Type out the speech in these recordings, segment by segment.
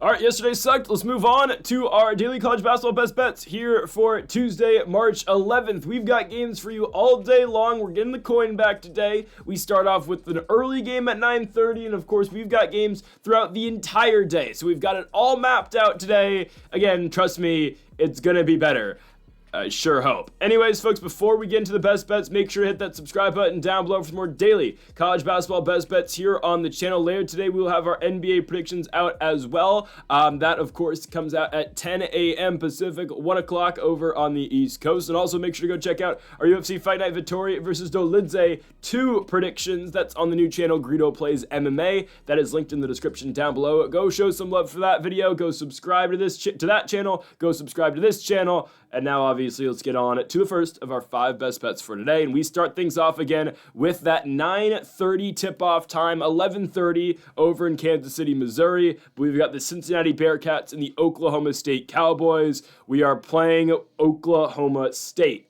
All right, yesterday sucked. Let's move on to our daily college basketball best bets here for Tuesday, March 11th. We've got games for you all day long. We're getting the coin back today. We start off with an early game at 9:30, and of course, we've got games throughout the entire day. So we've got it all mapped out today. Again, trust me, it's going to be better. I sure hope. Anyways, folks, before we get into the best bets, make sure to hit that subscribe button down below for more daily college basketball best bets here on the channel. Later today, we will have our NBA predictions out as well. That, of course, comes out at 10 a.m. Pacific, 1 o'clock over on the East Coast. And also make sure to go check out our UFC Fight Night Vittori versus Dolidze 2 predictions. That's on the new channel, Greedo Plays MMA. That is linked in the description down below. Go show some love for that video. Go subscribe to that channel. Go subscribe to this channel. And now, obviously, let's get on to the first of our 5 best bets for today. And we start things off again with that 9:30 tip-off time, 11:30 over in Kansas City, Missouri. We've got the Cincinnati Bearcats and the Oklahoma State Cowboys. We are playing Oklahoma State.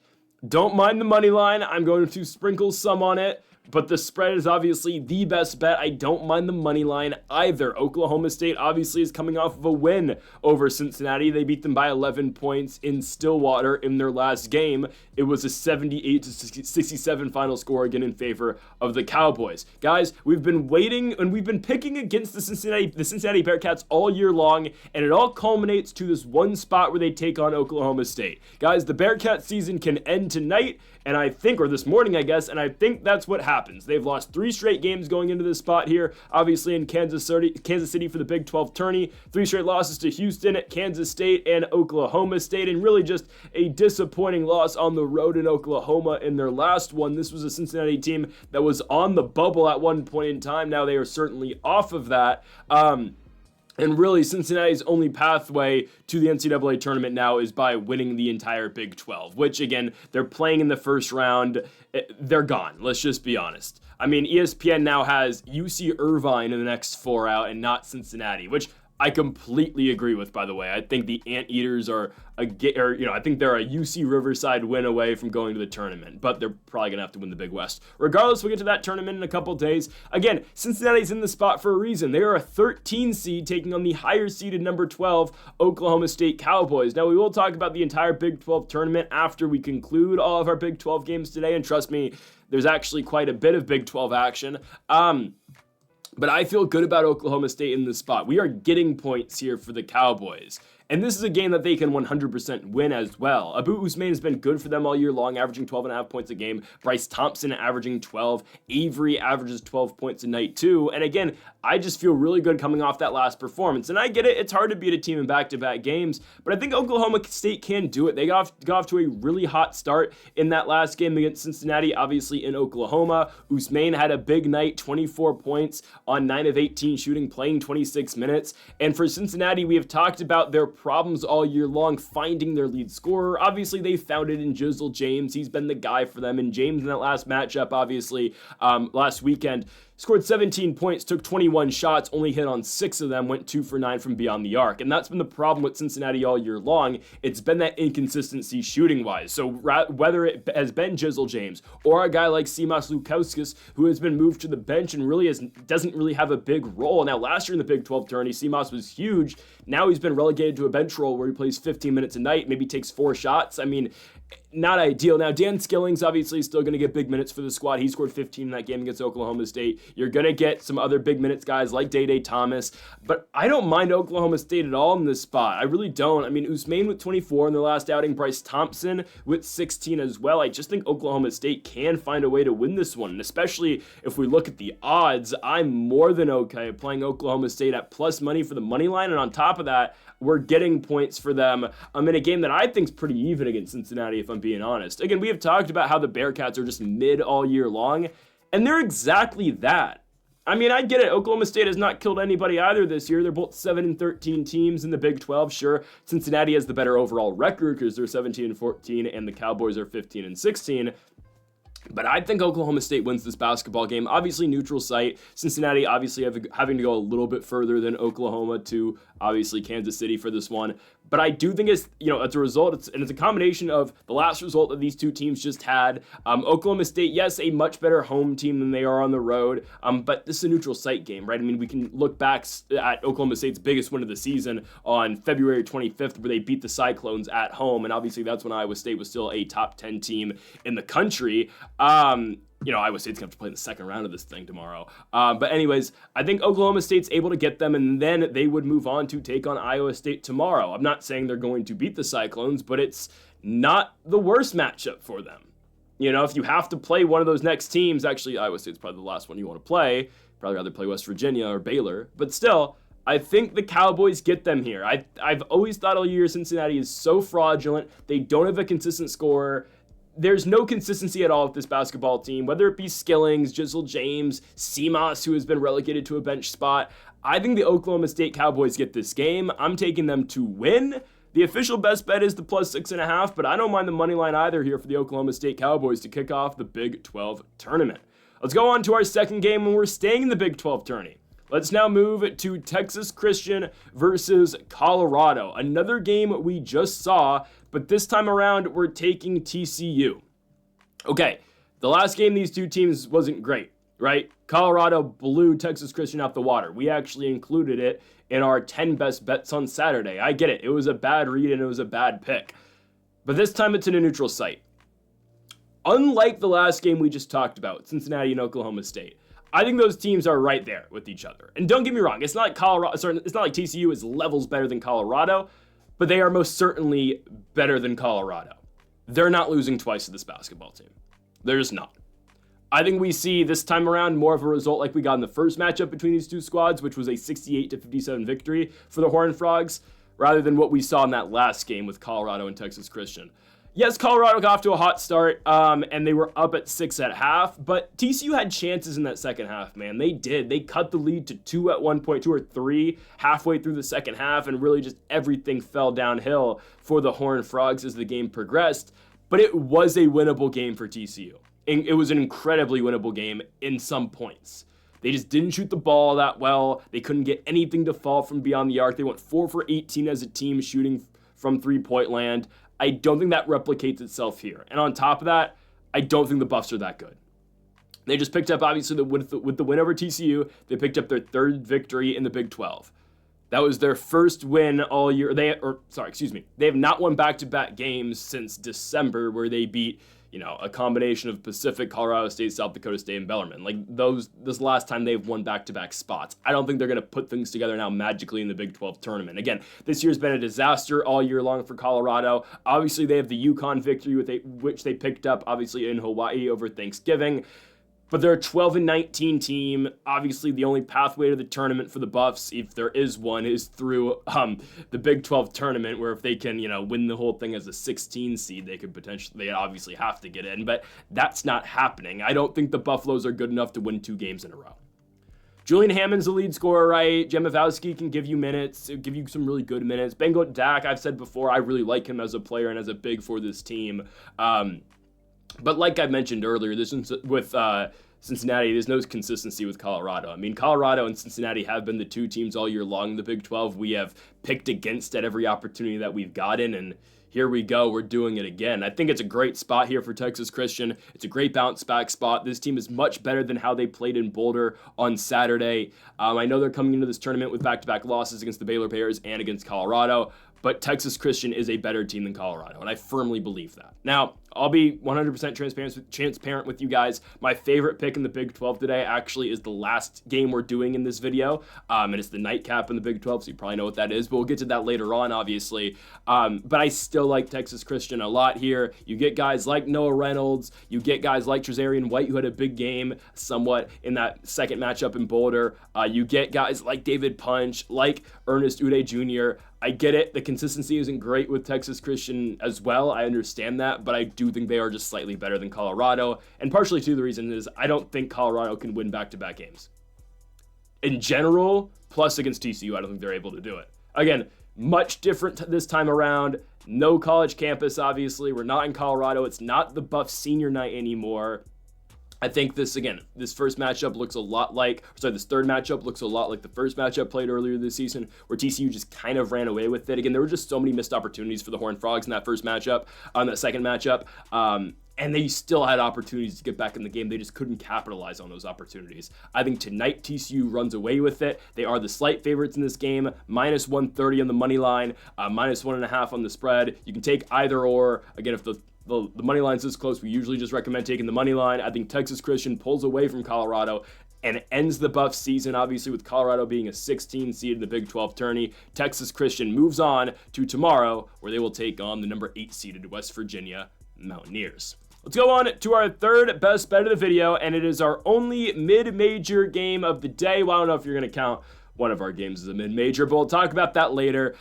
Don't mind the money line. I'm going to sprinkle some on it. But the spread is obviously the best bet. I don't mind the money line either. Oklahoma State obviously is coming off of a win over Cincinnati. They beat them by 11 points in Stillwater in their last game. It was a 78-67 final score, again in favor of the Cowboys. Guys, we've been waiting and we've been picking against the Cincinnati Bearcats all year long, and it all culminates to this one spot where they take on Oklahoma State. Guys, the Bearcats season can end tonight, and I think, or this morning, I guess, and I think that's what happens. They've lost 3 straight games going into this spot here, obviously in Kansas City for the Big 12 tourney, 3 straight losses to Houston, Kansas State, and Oklahoma State, and really just a disappointing loss on the road in Oklahoma in their last one. This was a Cincinnati team that was on the bubble at one point in time. Now they are certainly off of that. And really, Cincinnati's only pathway to the NCAA tournament now is by winning the entire Big 12, which, again, they're playing in the first round. They're gone. Let's just be honest. I mean, ESPN now has UC Irvine in the next 4 out and not Cincinnati, which I completely agree with, by the way. I think the Anteaters I think they're a UC Riverside win away from going to the tournament, but they're probably going to have to win the Big West. Regardless, we'll get to that tournament in a couple days. Again, Cincinnati's in the spot for a reason. They are a 13 seed taking on the higher seeded number 12 Oklahoma State Cowboys. Now, we will talk about the entire Big 12 tournament after we conclude all of our Big 12 games today, and trust me, there's actually quite a bit of Big 12 action. But I feel good about Oklahoma State in this spot. We are getting points here for the Cowboys. And this is a game that they can 100% win as well. Abu Usman has been good for them all year long, averaging 12.5 points a game. Bryce Thompson averaging 12. Avery averages 12 points a night too. And again, I just feel really good coming off that last performance. And I get it, it's hard to beat a team in back-to-back games, but I think Oklahoma State can do it. They got off to a really hot start in that last game against Cincinnati, obviously in Oklahoma. Usman had a big night, 24 points on 9 of 18 shooting, playing 26 minutes. And for Cincinnati, we have talked about their problems all year long finding their lead scorer. Obviously, they found it in Jizzle James. He's been the guy for them. And James in that last matchup, obviously, last weekend, scored 17 points, took 21 shots, only hit on 6 of them, went 2 for 9 from beyond the arc. And that's been the problem with Cincinnati all year long. It's been that inconsistency shooting-wise. So whether it has been Jizzle James or a guy like Simas Lukauskis, who has been moved to the bench and really doesn't really have a big role. Now, last year in the Big 12 tourney, Simas was huge. Now he's been relegated to a bench role where he plays 15 minutes a night, maybe takes 4 shots. I mean, not ideal. Now, Dan Skilling's obviously still going to get big minutes for the squad. He scored 15 in that game against Oklahoma State. You're going to get some other big minutes guys like Day Thomas, but I don't mind Oklahoma State at all in this spot. I really don't. I mean, Usman with 24 in their last outing, Bryce Thompson with 16 as well. I just think Oklahoma State can find a way to win this one, and especially if we look at the odds, I'm more than okay playing Oklahoma State at plus money for the money line, and on top of that, we're getting points for them in a game that I think is pretty even against Cincinnati, if I'm being honest. Again, we have talked about how the Bearcats are just mid all year long, and they're exactly that. I mean, I get it. Oklahoma State has not killed anybody either this year. They're both 7-13 teams in the Big 12. Sure, Cincinnati has the better overall record because they're 17-14, and the Cowboys are 15-16. But I think Oklahoma State wins this basketball game. Obviously, neutral site. Cincinnati obviously having to go a little bit further than Oklahoma to obviously Kansas City for this one. But I do think it's, it's a result, it's a combination of the last result that these two teams just had. Oklahoma State, yes, a much better home team than they are on the road, but this is a neutral site game, right? I mean, we can look back at Oklahoma State's biggest win of the season on February 25th, where they beat the Cyclones at home, and obviously that's when Iowa State was still a top 10 team in the country. Iowa State's going to have to play in the second round of this thing tomorrow. But anyways, I think Oklahoma State's able to get them, and then they would move on to take on Iowa State tomorrow. I'm not saying they're going to beat the Cyclones, but it's not the worst matchup for them. If you have to play one of those next teams, actually, Iowa State's probably the last one you want to play. Probably rather play West Virginia or Baylor. But still, I think the Cowboys get them here. I've always thought all year Cincinnati is so fraudulent. They don't have a consistent scorer. There's no consistency at all with this basketball team, whether it be Skillings, Jizzle James, Seamoss, who has been relegated to a bench spot. I think the Oklahoma State Cowboys get this game. I'm taking them to win. The official best bet is the +6.5, but I don't mind the money line either here for the Oklahoma State Cowboys to kick off the Big 12 tournament. Let's go on to our second game, and we're staying in the Big 12 tourney. Let's now move to Texas Christian versus Colorado. Another game we just saw, but this time around, we're taking TCU. Okay, the last game these two teams wasn't great, right? Colorado blew Texas Christian out the water. We actually included it in our 10 best bets on Saturday. I get it. It was a bad read and it was a bad pick. But this time it's in a neutral site. Unlike the last game we just talked about, Cincinnati and Oklahoma State, I think those teams are right there with each other. And don't get me wrong, it's not like TCU is levels better than Colorado, but they are most certainly better than Colorado. They're not losing twice to this basketball team. They're just not. I think we see this time around more of a result like we got in the first matchup between these two squads, which was a 68-57 victory for the Horned Frogs, rather than what we saw in that last game with Colorado and Texas Christian. Yes, Colorado got off to a hot start, and they were up at 6 at half, but TCU had chances in that second half, man. They did. They cut the lead to 2 at one point, 2 or 3 halfway through the second half, and really just everything fell downhill for the Horned Frogs as the game progressed. But it was a winnable game for TCU. It was an incredibly winnable game in some points. They just didn't shoot the ball that well. They couldn't get anything to fall from beyond the arc. They went 4 for 18 as a team shooting from three-point land. I don't think that replicates itself here. And on top of that, I don't think the Buffs are that good. They just picked up, obviously, with the win over TCU, they picked up their third victory in the Big 12. That was their first win all year. They have not won back-to-back games since December, where they beat, a combination of Pacific, Colorado State, South Dakota State, and Bellarmine. This last time they've won back-to-back spots. I don't think they're going to put things together now magically in the Big 12 tournament. Again, this year's been a disaster all year long for Colorado. Obviously, they have the UConn victory, which they picked up, obviously, in Hawaii over Thanksgiving. But they're a 12-19 team. Obviously, the only pathway to the tournament for the Buffs, if there is one, is through the Big 12 tournament, where if they can, win the whole thing as a 16 seed, they obviously have to get in. But that's not happening. I don't think the Buffaloes are good enough to win 2 games in a row. Julian Hammond's the lead scorer, right? Jemavowski can give you minutes, give you some really good minutes. Bengo Dak, I've said before, I really like him as a player and as a big for this team. But like I mentioned earlier, this is with Cincinnati, there's no consistency with Colorado. I mean, Colorado and Cincinnati have been the two teams all year long in the Big 12 we have picked against at every opportunity that we've gotten, and here we go, we're doing it again. I think it's a great spot here for Texas Christian. It's a great bounce back spot. This team is much better than how they played in Boulder on Saturday. I know they're coming into this tournament with back-to-back losses against the Baylor Bears and against Colorado, but Texas Christian is a better team than Colorado, and I firmly believe that. Now, I'll be 100% transparent with you guys. My favorite pick in the Big 12 today actually is the last game we're doing in this video, and it's the nightcap in the Big 12, so you probably know what that is, but we'll get to that later on, obviously. But I still like Texas Christian a lot here. You get guys like Noah Reynolds, you get guys like Trezarian White, who had a big game somewhat in that second matchup in Boulder. You get guys like David Punch, like Ernest Uday Jr. I get it. The consistency isn't great with Texas Christian as well. I understand that, but I do think they are just slightly better than Colorado. And partially, too, the reason is I don't think Colorado can win back-to-back games. In general, plus against TCU, I don't think they're able to do it. Again, much different this time around. No college campus, obviously. We're not in Colorado. It's not the Buff senior night anymore. I think this first matchup looks a lot like, this third matchup looks a lot like the first matchup played earlier this season, where TCU just kind of ran away with it. Again, there were just so many missed opportunities for the Horned Frogs in that first matchup, that second matchup. And they still had opportunities to get back in the game. They just couldn't capitalize on those opportunities. I think tonight TCU runs away with it. They are the slight favorites in this game, minus 130 on the money line, minus 1.5 on the spread. You can take either or. Again, if the money line's this close, we usually just recommend taking the money line. I think Texas Christian pulls away from Colorado and ends the Buff season, obviously, with Colorado being a 16 seed in the Big 12 tourney. Texas Christian moves on to tomorrow, where they will take on the number 8 seeded West Virginia Mountaineers. Let's go on to our third best bet of the video, and it is our only mid-major game of the day. Well, I don't know if you're going to count one of our games as a mid-major, but we'll talk about that later.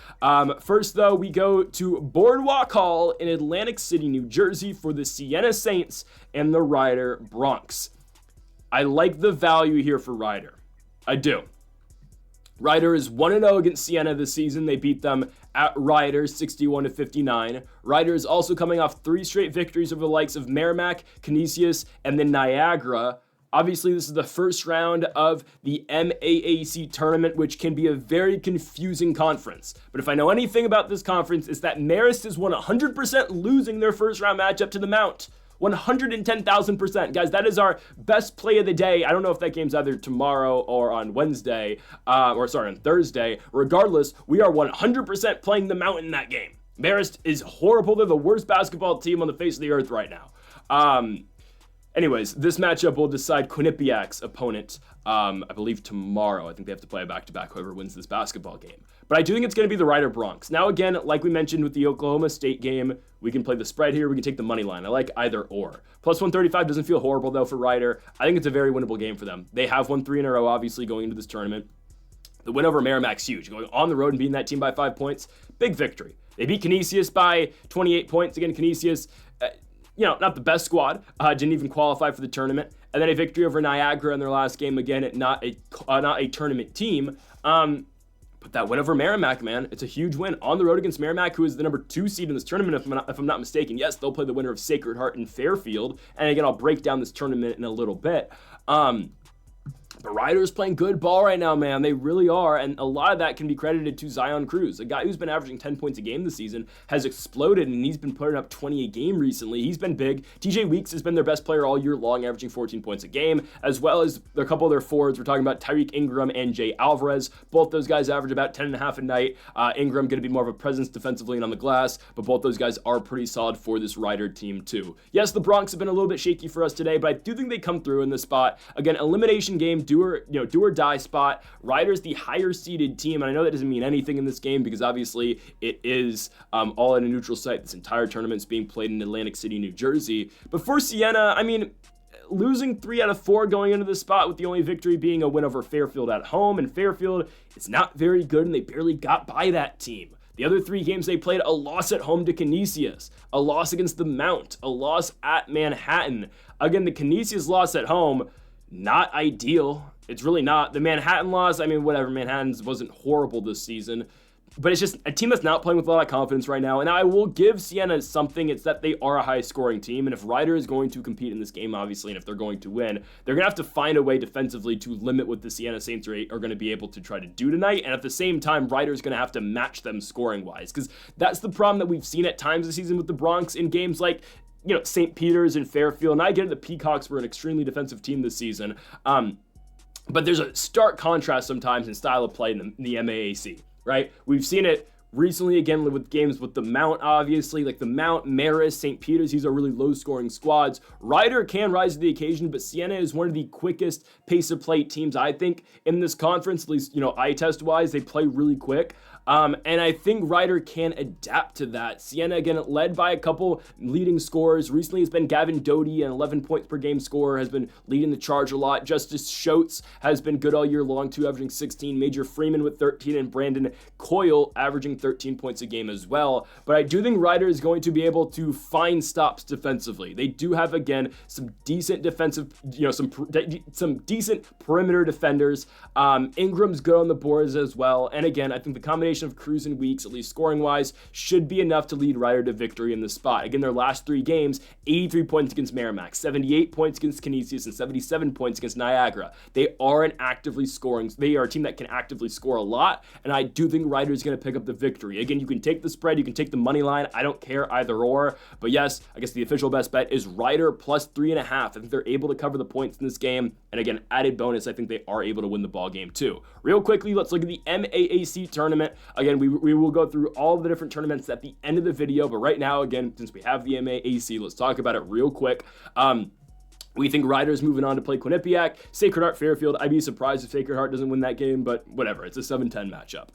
First, though, we go to Boardwalk Hall in Atlantic City, New Jersey for the Sienna Saints and the Ryder Broncs. I like the value here for Ryder. I do. Ryder is 1-0 against Sienna this season. They beat them at Ryder 61-59. Ryder is also coming off 3 straight victories over the likes of Merrimack, Canisius, and then Niagara. Obviously, this is the first round of the MAAC tournament, which can be a very confusing conference. But if I know anything about this conference, it's that Marist is 100% losing their first round matchup to the Mount. 110,000%. Guys, that is our best play of the day. I don't know if that game's either tomorrow or on Wednesday, on Thursday. Regardless, we are 100% playing the Mount in that game. Marist is horrible. They're the worst basketball team on the face of the earth right now. Anyways, this matchup will decide Quinnipiac's opponent, I believe tomorrow. I think they have to play a back-to-back, whoever wins this basketball game. But I do think it's going to be the Ryder Broncs. Now, again, like we mentioned with the Oklahoma State game, we can play the spread here. We can take the money line. I like either or. Plus 135 doesn't feel horrible, though, for Ryder. I think it's a very winnable game for them. They have won 3 in a row, obviously, going into this tournament. The win over Merrimack's huge. Going on the road and beating that team by 5 points, big victory. They beat Canisius by 28 points. Again, Canisius, not the best squad, didn't even qualify for the tournament. And then a victory over Niagara in their last game, again, not a tournament team. But that win over Merrimack, man, it's a huge win on the road against Merrimack, who is the number 2 seed in this tournament, if I'm not mistaken. Yes, they'll play the winner of Sacred Heart and Fairfield. And again, I'll break down this tournament in a little bit. The Ryder's playing good ball right now, man. They really are, and a lot of that can be credited to Zion Cruz, a guy who's been averaging 10 points a game this season, has exploded, and he's been putting up 20 a game recently. He's been big. TJ Weeks has been their best player all year long, averaging 14 points a game, as well as a couple of their forwards. We're talking about Tyreek Ingram and Jay Alvarez. Both those guys average about 10.5 a night. Ingram going to be more of a presence defensively and on the glass, but both those guys are pretty solid for this Ryder team too. Yes, the Broncs have been a little bit shaky for us today, but I do think they come through in this spot. Again, elimination game, do or die spot. Ryder's the higher seeded team, and I know that doesn't mean anything in this game because obviously it is all at a neutral site. This entire tournament's being played in Atlantic City, New Jersey. But for Sienna, I mean, losing 3 out of 4 going into the spot with the only victory being a win over Fairfield at home, and Fairfield is not very good, and they barely got by that team. The other 3 games they played, a loss at home to Canisius, a loss against the Mount, a loss at Manhattan. Again, the Canisius loss at home, not ideal. It's really not. The Manhattan loss, I mean, whatever. Manhattan's wasn't horrible this season. But it's just a team that's not playing with a lot of confidence right now. And I will give Sienna something. It's that they are a high-scoring team. And if Ryder is going to compete in this game, obviously, and if they're going to win, they're going to have to find a way defensively to limit what the Sienna Saints are going to be able to try to do tonight. And at the same time, Ryder's going to have to match them scoring-wise. Because that's the problem that we've seen at times this season with the Broncs in games like St. Peter's and Fairfield. And I get it, the Peacocks were an extremely defensive team this season. But there's a stark contrast sometimes in style of play in the MAAC, right? We've seen it recently again with games with the Mount, obviously, like the Mount, Marist, St. Peter's. These are really low-scoring squads. Ryder can rise to the occasion, but Sienna is one of the quickest pace of play teams, I think, in this conference, at least, eye test-wise. They play really quick. And I think Ryder can adapt to that. Sienna, again, led by a couple leading scorers. Recently, it's been Gavin Doty, an 11 points per game scorer, has been leading the charge a lot. Justice Schultz has been good all year long, too, averaging 16. Major Freeman with 13, and Brandon Coyle averaging 13 points a game as well. But I do think Ryder is going to be able to find stops defensively. They do have, again, some decent defensive, some decent perimeter defenders. Ingram's good on the boards as well. And again, I think the combination combination of cruising weeks, at least scoring-wise, should be enough to lead Ryder to victory in this spot. Again, their last 3 games, 83 points against MAAC, 78 points against Canisius, and 77 points against Niagara. They are they are a team that can actively score a lot, and I do think Ryder is going to pick up the victory. Again, you can take the spread, you can take the money line. I don't care either or, but yes, I guess the official best bet is Ryder plus 3.5. I think they're able to cover the points in this game, and again, added bonus, I think they are able to win the ball game too. Real quickly, let's look at the MAAC tournament. Again, we will go through all of the different tournaments at the end of the video, but right now, again, since we have the MAAC, let's talk about it real quick. We think Ryder's moving on to play Quinnipiac. Sacred Heart Fairfield, I'd be surprised if Sacred Heart doesn't win that game, but whatever, it's a 7-10 matchup.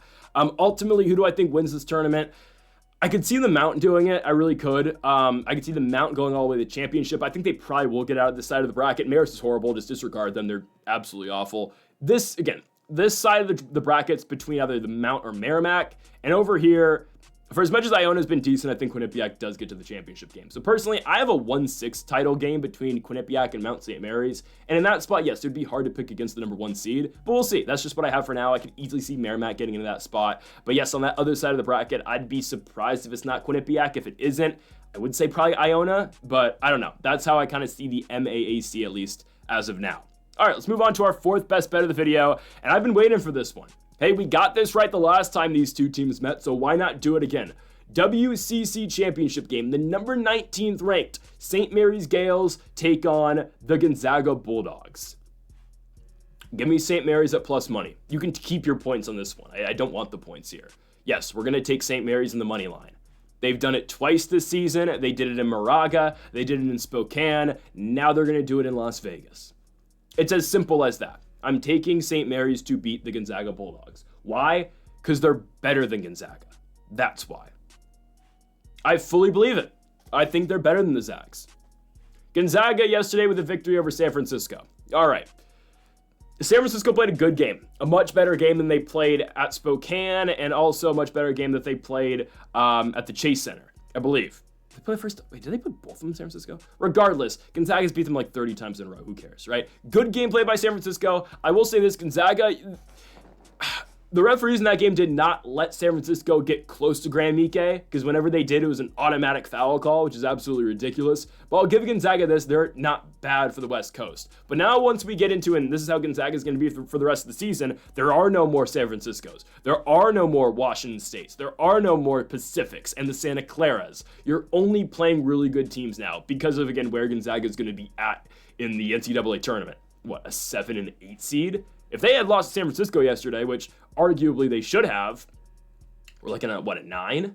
Ultimately, who do I think wins this tournament? I could see the Mount doing it. I really could. I could see the Mount going all the way to the championship. I think they probably will get out of this side of the bracket. Marist is horrible. Just disregard them. They're absolutely awful. This side of the bracket's between either the Mount or Merrimack. And over here, for as much as Iona's been decent, I think Quinnipiac does get to the championship game. So personally, I have a 1-6 title game between Quinnipiac and Mount St. Mary's. And in that spot, yes, it would be hard to pick against the number 1 seed, but we'll see. That's just what I have for now. I can easily see Merrimack getting into that spot. But yes, on that other side of the bracket, I'd be surprised if it's not Quinnipiac. If it isn't, I would say probably Iona, but I don't know. That's how I kind of see the MAAC, at least as of now. All right, let's move on to our 4th best bet of the video. And I've been waiting for this one. Hey, we got this right the last time these two teams met, so why not do it again? WCC championship game, the number 19th ranked St. Mary's Gales take on the Gonzaga Bulldogs. Give me St. Mary's at plus money. You can keep your points on this one. I don't want the points here. Yes, we're going to take St. Mary's in the money line. They've done it twice this season. They did it in Moraga. They did it in Spokane. Now they're going to do it in Las Vegas. It's as simple as that. I'm taking St. Mary's to beat the Gonzaga Bulldogs. Why? Because they're better than Gonzaga. That's why. I fully believe it. I think they're better than the Zags. Gonzaga yesterday with a victory over San Francisco. All right. San Francisco played a good game. A much better game than they played at Spokane, and also a much better game that they played at the Chase Center, I believe. They play first. Wait, did they put both of them in San Francisco? Regardless, Gonzaga's beat them like 30 times in a row. Who cares, right? Good game played by San Francisco. I will say this, Gonzaga, the referees in that game did not let San Francisco get close to Grand Mike, because whenever they did, it was an automatic foul call, which is absolutely ridiculous. But I'll give Gonzaga this. They're not bad for the West Coast. But now once we get into, and this is how Gonzaga is going to be for the rest of the season, there are no more San Franciscos. There are no more Washington States. There are no more Pacifics and the Santa Claras. You're only playing really good teams now because of, again, where Gonzaga is going to be at in the NCAA tournament. What, a 7 and 8 seed? If they had lost to San Francisco yesterday, which arguably they should have, we're looking at, what, a 9?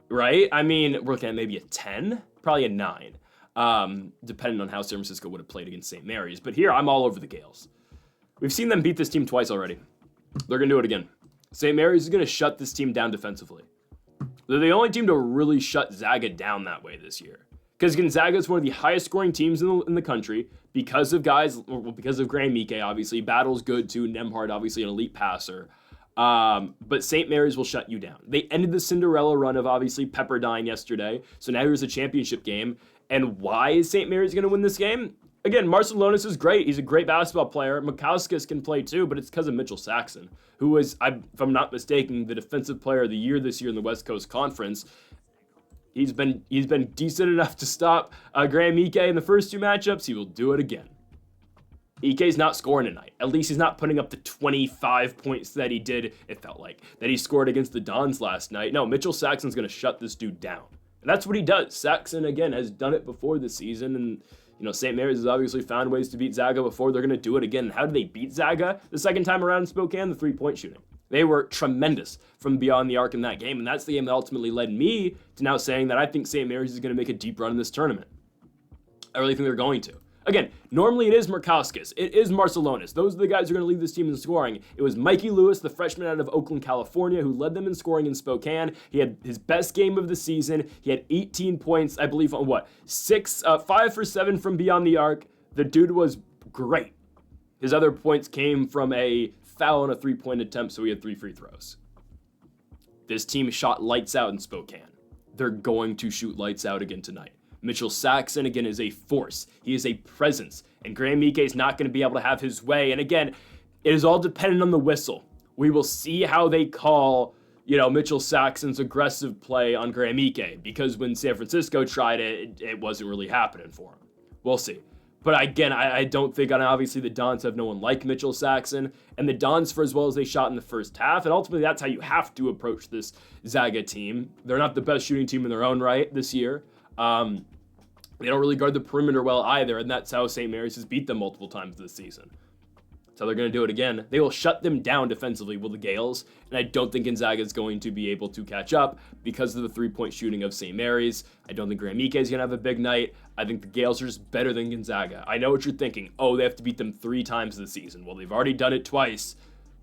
Right? I mean, we're looking at maybe a 10? Probably a 9, depending on how San Francisco would have played against St. Mary's. But here, I'm all over the Gales. We've seen them beat this team twice already. They're going to do it again. St. Mary's is going to shut this team down defensively. They're the only team to really shut Zaga down that way this year. Because Gonzaga is one of the highest scoring teams in the country because of Grand Mike, obviously. Battle's good too. Nemhard, obviously an elite passer. But St. Mary's will shut you down. They ended the Cinderella run of obviously Pepperdine yesterday. So now here's a championship game. And why is St. Mary's going to win this game? Again, Marcelonis is great. He's a great basketball player. Makauskas can play too, but it's because of Mitchell Saxon, who was, if I'm not mistaken, the defensive player of the year this year in the West Coast Conference. He's been decent enough to stop Grand Mike in the first 2 matchups. He will do it again. Ike's not scoring tonight. At least he's not putting up the 25 points that he did, it felt like, that he scored against the Dons last night. No, Mitchell Saxon's going to shut this dude down. And that's what he does. Saxon, again, has done it before this season. And, St. Mary's has obviously found ways to beat Zaga before. They're going to do it again. And how did they beat Zaga the second time around in Spokane? The 3-point shooting. They were tremendous from beyond the arc in that game, and that's the game that ultimately led me to now saying that I think St. Mary's is going to make a deep run in this tournament. I really think they're going to. Again, normally it is Murkauskas. It is Marcelonis. Those are the guys who are going to lead this team in scoring. It was Mikey Lewis, the freshman out of Oakland, California, who led them in scoring in Spokane. He had his best game of the season. He had 18 points, I believe, on 5 for 7 from beyond the arc. The dude was great. His other points came from a foul on a 3-point attempt, so he had 3 free throws. This team shot lights out in Spokane. They're going to shoot lights out again tonight. Mitchell Saxon, again, is a force. He is a presence. And Grand Mike is not going to be able to have his way. And again, it is all dependent on the whistle. We will see how they call Mitchell Saxon's aggressive play on Graham Ike, because when San Francisco tried it wasn't really happening for him. We'll see. But again, I don't think, and obviously the Dons have no one like Mitchell Saxon, and the Dons, for as well as they shot in the first half, and ultimately that's how you have to approach this Zaga team. They're not the best shooting team in their own right this year. They don't really guard the perimeter well either, and that's how St. Mary's has beat them multiple times this season. So they're going to do it again. They will shut them down defensively with the Gales, and I don't think Gonzaga is going to be able to catch up because of the three-point shooting of St. Mary's. I don't think Graham Ike is going to have a big night. I think the Gales are just better than Gonzaga. I know what you're thinking. Oh, they have to beat them 3 times this season. Well, they've already done it twice.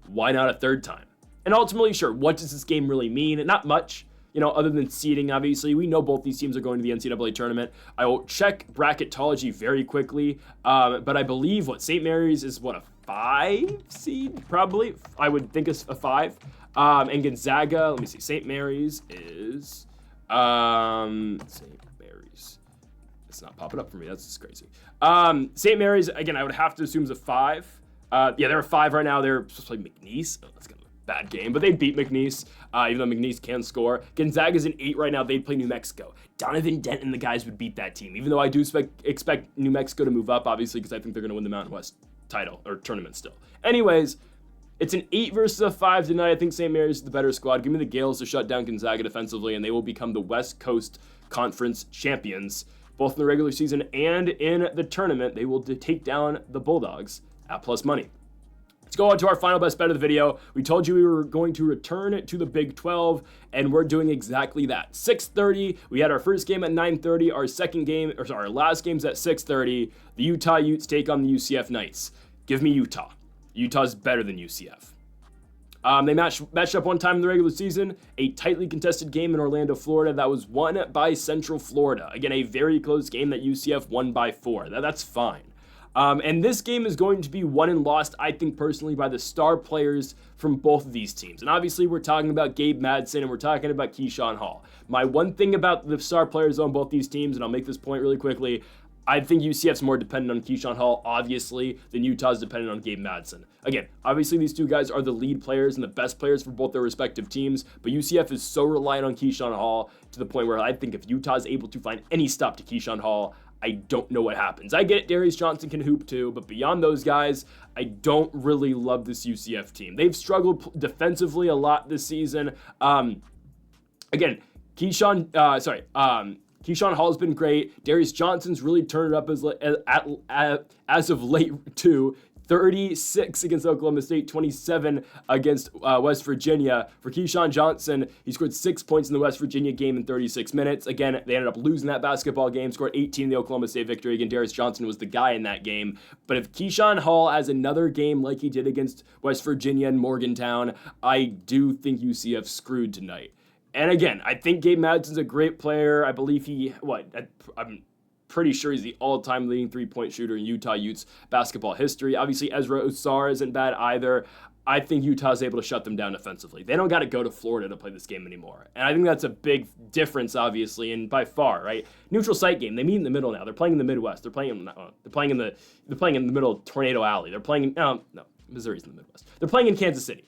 Why not a third time? And ultimately, sure, what does this game really mean? Not much. Other than seeding, obviously. We know both these teams are going to the NCAA tournament. I will check bracketology very quickly, but I believe, St. Mary's is, a 5 seed? Probably. I would think it's a 5. And Gonzaga, let me see, St. Mary's is, St. Mary's. It's not popping up for me. That's just crazy. St. Mary's, again, I would have to assume is a 5. They're a 5 right now. They're supposed to play McNeese. Oh, that's going to be a bad game, but they beat McNeese. Even though McNeese can score. Gonzaga's an 8 right now. They'd play New Mexico. Donovan Dent and the guys would beat that team, even though I do expect New Mexico to move up, obviously, because I think they're going to win the Mountain West title or tournament still. Anyways, it's an 8 versus a 5 tonight. I think St. Mary's is the better squad. Give me the Gales to shut down Gonzaga defensively, and they will become the West Coast Conference champions, both in the regular season and in the tournament. They will take down the Bulldogs at plus money. Let's go on to our final best bet of the video. We told you we were going to return to the Big 12, and we're doing exactly that. 6:30. We had our first game at 9:30. Our last game's at 6:30. The Utah Utes take on the UCF Knights. Give me Utah. Utah's better than UCF. They matched up one time in the regular season, a tightly contested game in Orlando, Florida, that was won by Central Florida. Again, a very close game that UCF won by 4. That's fine. And this game is going to be won and lost, I think personally, by the star players from both of these teams. And obviously, we're talking about Gabe Madsen and we're talking about Keyshawn Hall. My one thing about the star players on both these teams, and I'll make this point really quickly, I think UCF's more dependent on Keyshawn Hall, obviously, than Utah's dependent on Gabe Madsen. Again, obviously these two guys are the lead players and the best players for both their respective teams, but UCF is so reliant on Keyshawn Hall to the point where I think if Utah's able to find any stop to Keyshawn Hall, I don't know what happens. I get it, Darius Johnson can hoop too, but beyond those guys, I don't really love this UCF team. They've struggled defensively a lot this season. Again, Keyshawn Hall's been great. Darius Johnson's really turned it up as of late too. 36 against Oklahoma State, 27 against West Virginia. For Keyshawn Johnson, he scored 6 points in the West Virginia game in 36 minutes. Again, they ended up losing that basketball game, scored 18 in the Oklahoma State victory. Again, Darius Johnson was the guy in that game. But if Keyshawn Hall has another game like he did against West Virginia and Morgantown, I do think UCF screwed tonight. And again, I think Gabe Madsen's a great player. I believe I'm pretty sure he's the all-time leading three-point shooter in Utah Utes basketball history. Obviously, Ezra Osar isn't bad either. I think Utah's able to shut them down defensively. They don't got to go to Florida to play this game anymore. And I think that's a big difference, obviously, and by far, right? Neutral site game. They meet in the middle now. They're playing in the Midwest. They're playing in the middle of Tornado Alley. They're playing Missouri's in the Midwest. They're playing in Kansas City.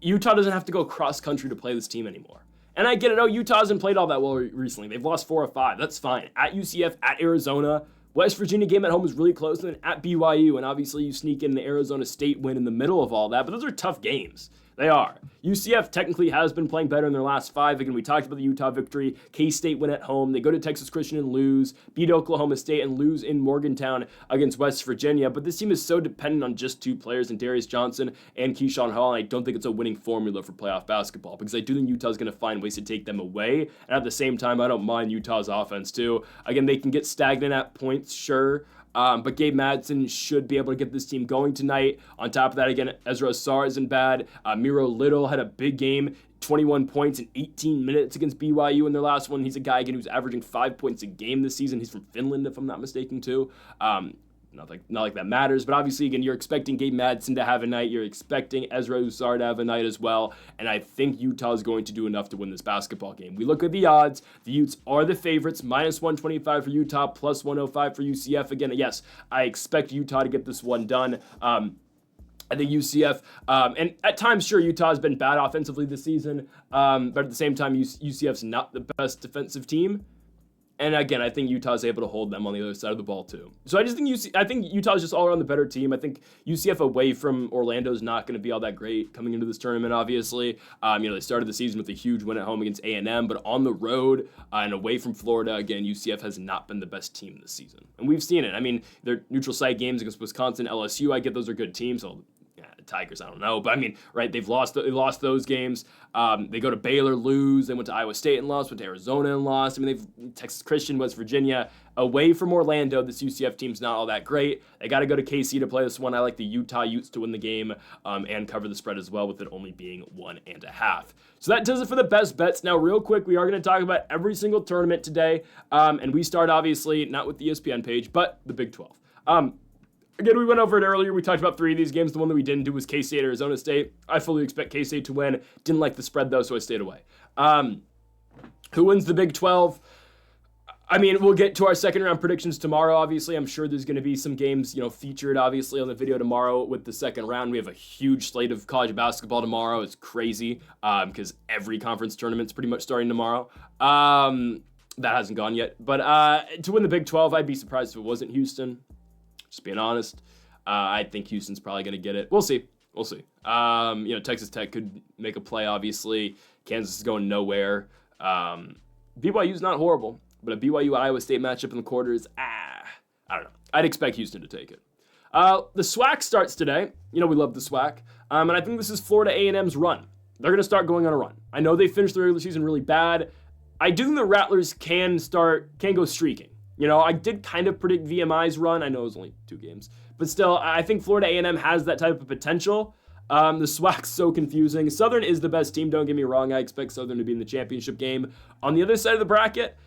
Utah doesn't have to go cross country to play this team anymore. And I get it. Utah hasn't played all that well recently. They've lost 4 of 5. That's fine. At UCF, at Arizona. West Virginia game at home was really close. And then at BYU. And obviously you sneak in the Arizona State win in the middle of all that. But those are tough games. They are. UCF technically has been playing better in their last 5. Again, we talked about the Utah victory. K-State win at home. They go to Texas Christian and lose. Beat Oklahoma State and lose in Morgantown against West Virginia. But this team is so dependent on just 2 players in Darius Johnson and Keyshawn Hall. And I don't think it's a winning formula for playoff basketball because I do think Utah's going to find ways to take them away. And at the same time, I don't mind Utah's offense too. Again, they can get stagnant at points, sure. But Gabe Madsen should be able to get this team going tonight. On top of that, again, Ezra Osar isn't bad. Miro Little had a big game, 21 points in 18 minutes against BYU in their last one. He's a guy, again, who's averaging 5 points a game this season. He's from Finland, if I'm not mistaken, too. Not like that matters, but obviously, again, you're expecting Gabe Madsen to have a night. You're expecting Ezra Usar to have a night as well, and I think Utah is going to do enough to win this basketball game. We look at the odds. The Utes are the favorites, minus 125 for Utah, plus 105 for UCF. Again, yes, I expect Utah to get this one done. I think UCF, and at times, sure, Utah's been bad offensively this season, but at the same time, UCF's not the best defensive team. And again, I think Utah's able to hold them on the other side of the ball too. So I just think I think Utah's just all around the better team. I think UCF away from Orlando is not going to be all that great coming into this tournament. Obviously, they started the season with a huge win at home against A&M, but on the road and away from Florida, again, UCF has not been the best team this season, and we've seen it. I mean, their neutral site games against Wisconsin, LSU, I get those are good teams. So Tigers, I don't know, but I mean, right? They lost those games. They go to Baylor, lose. They went to Iowa State and lost. Went to Arizona and lost. I mean, they've Texas Christian, West Virginia, away from Orlando. This UCF team's not all that great. They got to go to KC to play this one. I like the Utah Utes to win the game and cover the spread as well, with it only being 1.5. So that does it for the best bets. Now, real quick, we are going to talk about every single tournament today, and we start obviously not with the ESPN page, but the Big 12. Again, we went over it earlier. We talked about 3 of these games. The one that we didn't do was K-State, Arizona State. I fully expect K-State to win. Didn't like the spread, though, so I stayed away. Who wins the Big 12? I mean, we'll get to our second round predictions tomorrow, obviously. I'm sure there's going to be some games, featured, obviously, on the video tomorrow with the second round. We have a huge slate of college basketball tomorrow. It's crazy because every conference tournament's pretty much starting tomorrow. That hasn't gone yet. But to win the Big 12, I'd be surprised if it wasn't Houston. Just being honest, I think Houston's probably going to get it. We'll see. Texas Tech could make a play, obviously. Kansas is going nowhere. BYU's not horrible, but a BYU-Iowa State matchup in the quarters, I don't know. I'd expect Houston to take it. The SWAC starts today. We love the SWAC. And I think this is Florida A&M's run. They're going to start going on a run. I know they finished the regular season really bad. I do think the Rattlers can go streaking. I did kind of predict VMI's run. I know it was only 2 games. But still, I think Florida A&M has that type of potential. The SWAC's so confusing. Southern is the best team, don't get me wrong. I expect Southern to be in the championship game. On the other side of the bracket,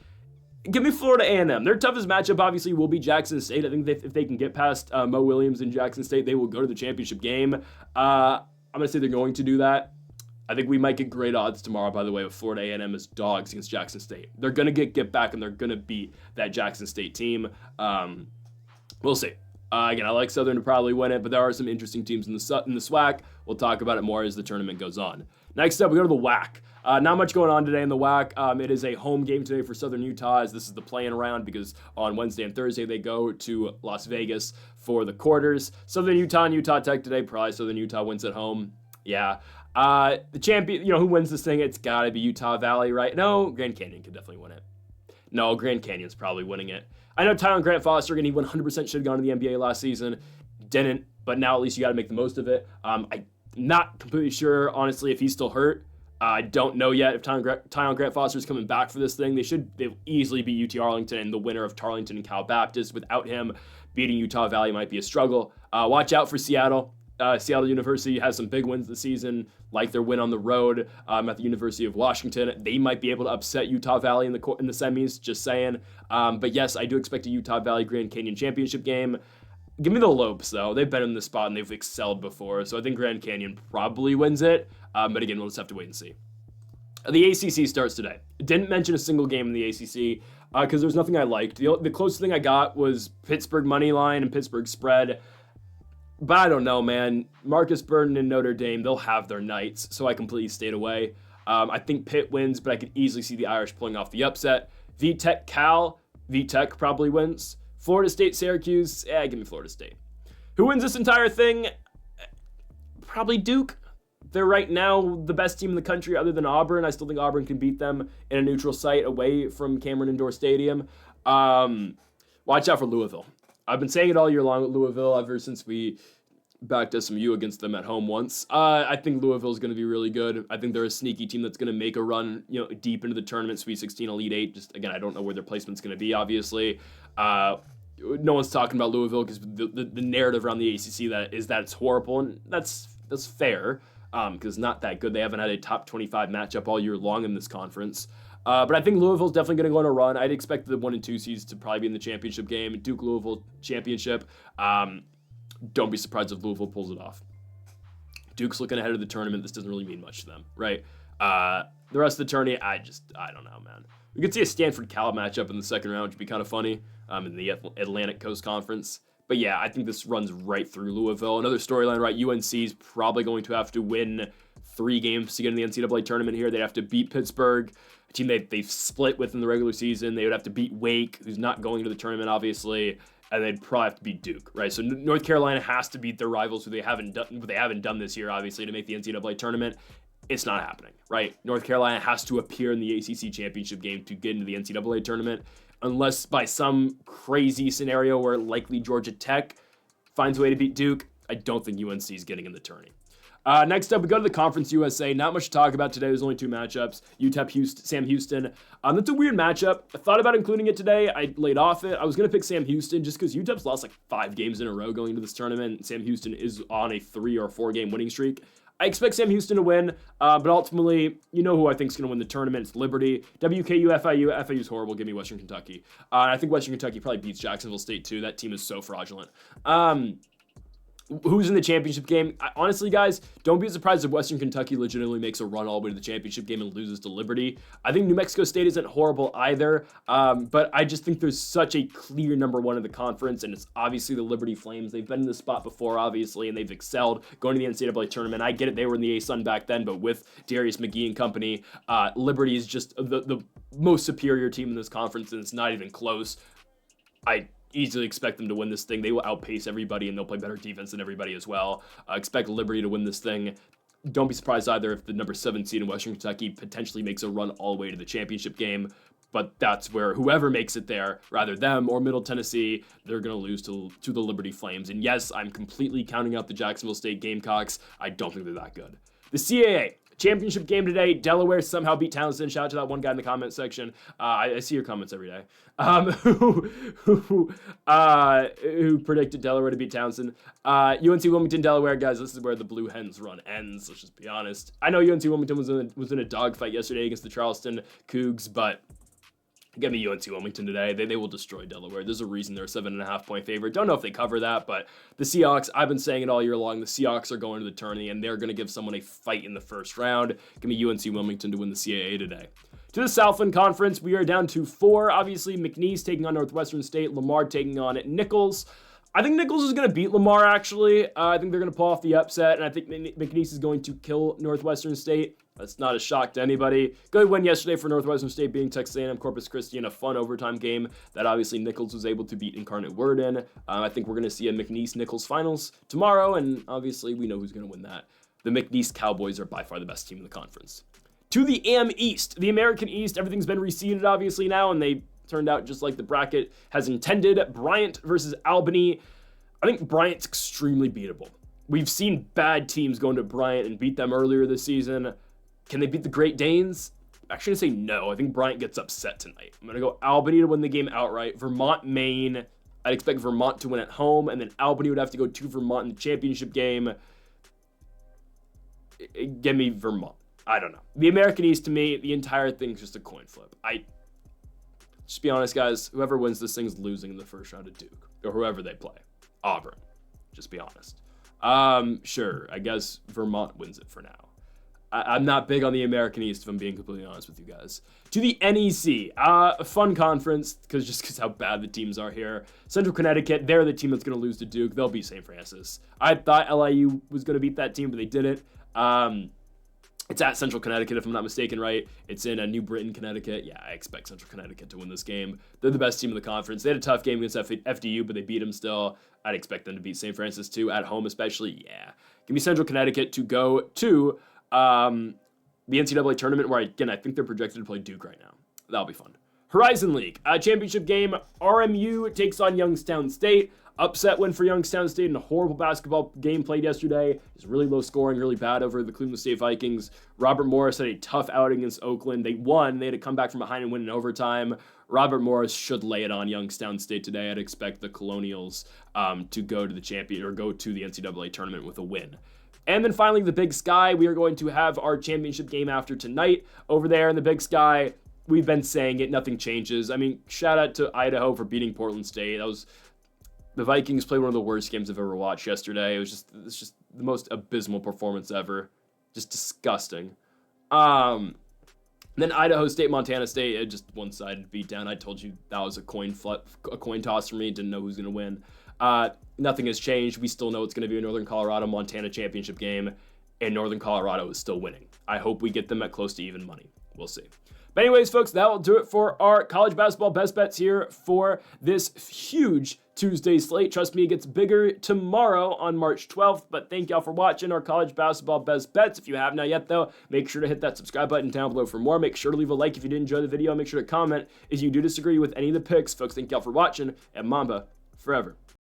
give me Florida A&M. Their toughest matchup, obviously, will be Jackson State. I think if they can get past Mo Williams and Jackson State, they will go to the championship game. I'm going to say they're going to do that. I think we might get great odds tomorrow, by the way, with Florida A&M as dogs against Jackson State. They're going to get back, and they're going to beat that Jackson State team. We'll see. Again, I like Southern to probably win it, but there are some interesting teams in the SWAC. We'll talk about it more as the tournament goes on. Next up, we go to the WAC. Not much going on today in the WAC. It is a home game today for Southern Utah, as this is the play-in round, because on Wednesday and Thursday they go to Las Vegas for the quarters. Southern Utah and Utah Tech today. Probably Southern Utah wins at home. Yeah. The champion, who wins this thing? It's got to be Utah Valley, right? No, Grand Canyon could definitely win it. No, Grand Canyon's probably winning it. I know Tyler Grant Foster, again, he 100% should have gone to the NBA last season. Didn't, but now at least you got to make the most of it. I'm not completely sure, honestly, if he's still hurt. I don't know yet if Tyler Grant Foster's coming back for this thing. They'll easily beat UT Arlington and the winner of Tarleton and Cal Baptist. Without him, beating Utah Valley might be a struggle. Watch out for Seattle. Seattle University has some big wins this season, like their win on the road at the University of Washington. They might be able to upset Utah Valley in the semis, just saying. But yes, I do expect a Utah Valley Grand Canyon championship game. Give me the Lopes, though. They've been in this spot and they've excelled before, so I think Grand Canyon probably wins it. But again, we'll just have to wait and see. The ACC starts today. Didn't mention a single game in the ACC because there's nothing I liked. The closest thing I got was Pittsburgh money line and Pittsburgh spread. But I don't know, man. Marcus Burton and Notre Dame, they'll have their nights, so I completely stayed away. I think Pitt wins, but I could easily see the Irish pulling off the upset. VTech Cal, VTech probably wins. Florida State Syracuse, give me Florida State. Who wins this entire thing? Probably Duke. They're right now the best team in the country other than Auburn. I still think Auburn can beat them in a neutral site away from Cameron Indoor Stadium. Watch out for Louisville. I've been saying it all year long with Louisville ever since we backed SMU against them at home once. I think Louisville's going to be really good. I think they're a sneaky team that's going to make a run, deep into the tournament, Sweet 16, Elite 8. Just, again, I don't know where their placement's going to be, obviously. No one's talking about Louisville because the narrative around the ACC is that it's horrible, and that's fair because it's not that good. They haven't had a top 25 matchup all year long in this conference. But I think Louisville's definitely going to go on a run. I'd expect the 1 and 2 seeds to probably be in the championship game. Duke-Louisville championship. Don't be surprised if Louisville pulls it off. Duke's looking ahead of the tournament. This doesn't really mean much to them, right? The rest of the tourney, I don't know, man. We could see a Stanford-Cal matchup in the second round, which would be kind of funny in the Atlantic Coast Conference. But yeah, I think this runs right through Louisville. Another storyline, right? UNC is probably going to have to win 3 games to get in the NCAA tournament here. They'd have to beat Pittsburgh, a team they've split with in the regular season. They would have to beat Wake, who's not going to the tournament, obviously. And they'd probably have to beat Duke, right? So North Carolina has to beat their rivals who they haven't done this year, obviously, to make the NCAA tournament. It's not happening, right? North Carolina has to appear in the ACC championship game to get into the NCAA tournament, unless by some crazy scenario where likely Georgia Tech finds a way to beat Duke. I don't think UNC is getting in the tourney. Next up, we go to the Conference USA. Not much to talk about today. There's only 2 matchups. Sam Houston. That's a weird matchup. I thought about including it today. I laid off it. I was going to pick Sam Houston just because UTEP's lost like 5 games in a row going into this tournament. Sam Houston is on a 3 or 4 game winning streak. I expect Sam Houston to win, but ultimately, you know who I think is going to win the tournament. It's Liberty. WKU, FIU. FIU's horrible. Give me Western Kentucky. I think Western Kentucky probably beats Jacksonville State too. That team is so fraudulent. Who's in the championship game? Honestly, guys, don't be surprised if Western Kentucky legitimately makes a run all the way to the championship game and loses to Liberty. I think New Mexico State isn't horrible either, but I just think there's such a clear number 1 in the conference, and it's obviously the Liberty Flames. They've been in this spot before, obviously, and they've excelled going to the NCAA tournament. I get it, they were in the A-Sun back then, but with Darius McGee and company, Liberty is just the most superior team in this conference, and it's not even close. I easily expect them to win this thing. They will outpace everybody, and they'll play better defense than everybody as well. Expect Liberty to win this thing. Don't be surprised either if the number 7 seed in Western Kentucky potentially makes a run all the way to the championship game. But that's where whoever makes it there, rather them or Middle Tennessee, they're going to lose to the Liberty Flames. And yes, I'm completely counting out the Jacksonville State Gamecocks. I don't think they're that good. The CAA. Championship game today. Delaware somehow beat Townsend. Shout out to that one guy in the comment section. I see your comments every day. Who predicted Delaware to beat Townsend? UNC Wilmington, Delaware, guys. This is where the Blue Hens run ends. Let's just be honest. I know UNC Wilmington was in a dogfight yesterday against the Charleston Cougs, but give me UNC Wilmington today. They will destroy Delaware. There's a reason they're a 7.5 point favorite. Don't know if they cover that, but the Seahawks, I've been saying it all year long, the Seahawks are going to the tourney, and they're going to give someone a fight in the first round. Give me UNC Wilmington to win the CAA today. To the Southland Conference, we are down to 4. Obviously, McNeese taking on Northwestern State, Lamar taking on Nichols. I think Nichols is going to beat Lamar, actually. I think they're going to pull off the upset, and I think McNeese is going to kill Northwestern State. That's not a shock to anybody. Good win yesterday for Northwestern State beating Texas A&M Corpus Christi in a fun overtime game that obviously Nichols was able to beat Incarnate Word in. I think we're going to see a McNeese-Nichols finals tomorrow, and obviously we know who's going to win that. The McNeese Cowboys are by far the best team in the conference. To the AM East, the American East, everything's been reseeded obviously now, and they turned out just like the bracket has intended. Bryant versus Albany. I think Bryant's extremely beatable. We've seen bad teams go into Bryant and beat them earlier this season. Can they beat the Great Danes? I'm actually going to say no. I think Bryant gets upset tonight. I'm going to go Albany to win the game outright. Vermont, Maine. I'd expect Vermont to win at home, and then Albany would have to go to Vermont in the championship game. Give me Vermont. I don't know. The American East, to me, the entire thing's just a coin flip. Just be honest, guys. Whoever wins this thing's losing in the first round of Duke, or whoever they play. Auburn. Just be honest. Sure, I guess Vermont wins it for now. I'm not big on the American East, if I'm being completely honest with you guys. To the NEC, a fun conference, because how bad the teams are here. Central Connecticut, they're the team that's going to lose to Duke. They'll beat St. Francis. I thought LIU was going to beat that team, but they didn't. It's at Central Connecticut, if I'm not mistaken, right? It's in New Britain, Connecticut. Yeah, I expect Central Connecticut to win this game. They're the best team in the conference. They had a tough game against FDU, but they beat them still. I'd expect them to beat St. Francis, too, at home especially. Yeah. Give me Central Connecticut to go to the NCAA tournament, where, again, I think they're projected to play Duke right now. That'll be fun. Horizon League, championship game. RMU takes on Youngstown State. Upset win for Youngstown State in a horrible basketball game played yesterday. It's really low scoring, really bad over the Cleveland State Vikings. Robert Morris had a tough outing against Oakland. They won. They had to come back from behind and win in overtime. Robert Morris should lay it on Youngstown State today. I'd expect the Colonials to go to the go to the NCAA tournament with a win. And then finally, the Big Sky. We are going to have our championship game after tonight over there in the Big Sky. We've been saying it. Nothing changes. I mean, shout out to Idaho for beating Portland State. The Vikings played one of the worst games I've ever watched yesterday. It's just the most abysmal performance ever. Just disgusting. Then Idaho State, Montana State, it just one-sided beatdown. I told you that was a coin toss for me. Didn't know who's going to win. Nothing has changed. We still know it's going to be a Northern Colorado-Montana championship game, and Northern Colorado is still winning. I hope we get them at close to even money. We'll see. But anyways, folks, that will do it for our college basketball best bets here for this huge Tuesday slate. Trust me, it gets bigger tomorrow on March 12th. But thank y'all for watching our college basketball best bets. If you have not yet, though, make sure to hit that subscribe button down below for more. Make sure to leave a like if you did enjoy the video. Make sure to comment if you do disagree with any of the picks. Folks, thank y'all for watching, and Mamba forever.